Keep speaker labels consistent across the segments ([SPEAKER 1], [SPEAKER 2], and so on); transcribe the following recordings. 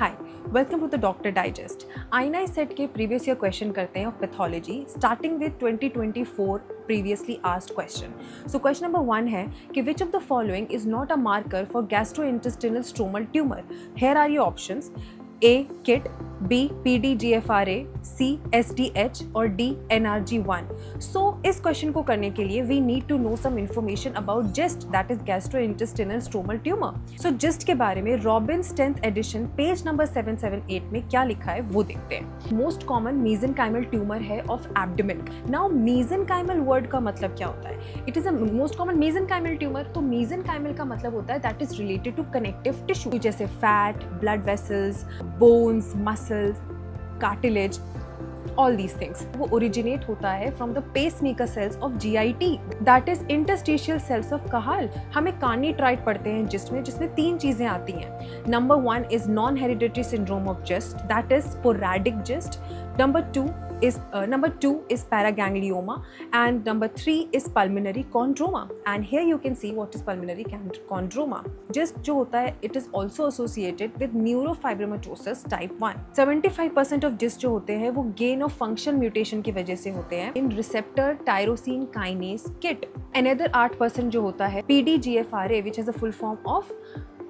[SPEAKER 1] Hi, welcome to the Doctor Digest. INI CET के previous year question करते हैं of pathology starting with 2024 previously asked question. So question number 1 है कि which of the following is not a marker for gastrointestinal stromal tumor? Here are your options: A. KIT, B. PDGFRA, C. SDH और D. NRG1. So इस question को करने के लिए we need to know some information about GIST, that is gastrointestinal stromal tumor. So GIST के बारे में Robins 10th edition page number 778 में क्या लिखा है वो देखते हैं। मोस्ट कॉमन mesenchymal ट्यूमर है of abdomen. Now mesenchymal word का मतलब क्या होता है? It is a most common mesenchymal tumour. तो mesenchymal का मतलब होता है that is related to connective tissue जैसे fat, blood vessels, bones, muscles, cartilage, all these things. वो originate होता है from the pacemaker cells of GIT, that is interstitial cells of Cajal. हमें carnitine पढ़ते हैं जिसमें 3 चीज़ें आती हैं। Number 1 is non-hereditary syndrome of GIST, that is sporadic GIST. Number 2 is paraganglioma, and number 3 is pulmonary chondroma. And here you can see what is pulmonary chondroma. GIST जो होता है it is also associated with neurofibromatosis type 1. 75% of GIST जो होते हैं वो gain of function mutation की वजह से होते हैं in receptor tyrosine kinase KIT. Another 8% जो होता है PDGFRA, which is a full form of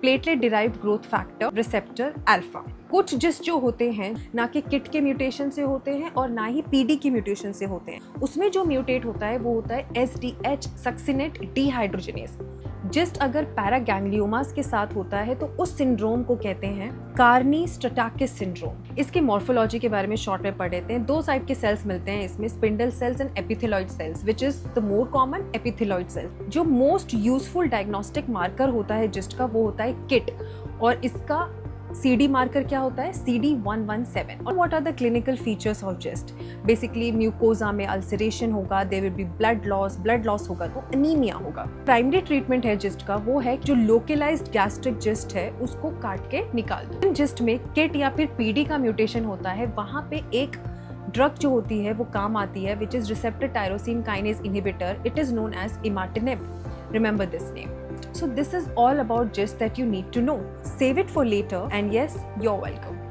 [SPEAKER 1] platelet derived growth factor receptor alpha. कुछ जिस्ट जो होते हैं ना कि किट के म्यूटेशन से होते हैं और ना ही पीडी की म्यूटेशन से होते हैं। उसमें जो म्यूटेट होता है वो होता है SDH सक्सिनेट डिहाइड्रोजनेज। जिस्ट अगर पैरागैंग्लियोमास के साथ होता है तो उस सिंड्रोम को कहते हैं कार्नी-स्ट्रैटाकिस सिंड्रोम। इसके मॉर्फोलॉजी के बारे में शॉर्ट में पढ़ लेते हैं। 2 साइड के सेल्स मिलते हैं इसमें, spindle cells and epithelioid cells, which is the more common epithelioid cell. जो मोस्ट यूजफुल डायग्नोस्टिक मार्कर होता है जिस्ट का वो होता है किट, और इसका CD मार्कर क्या होता है? CD117। और what are the clinical features of GIST? Basically mucosa में अल्सरेशन होगा, there will be blood loss होगा तो अनीमिया होगा। प्राइमरी ट्रीटमेंट है जिस्ट का वो है जो लोकलाइज्ड गैस्ट्रिक जिस्ट है उसको काट के निकाल दो। जिस्ट में किट या फिर PD का म्यूटेशन होता है, वहाँ पे एक ड्रग जो होती है वो काम आती है which is receptor tyrosine kinase inhibitor. It is known as imatinib. Remember this name. So this is all about GIST that you need to know. Save it for later, and yes, you're welcome.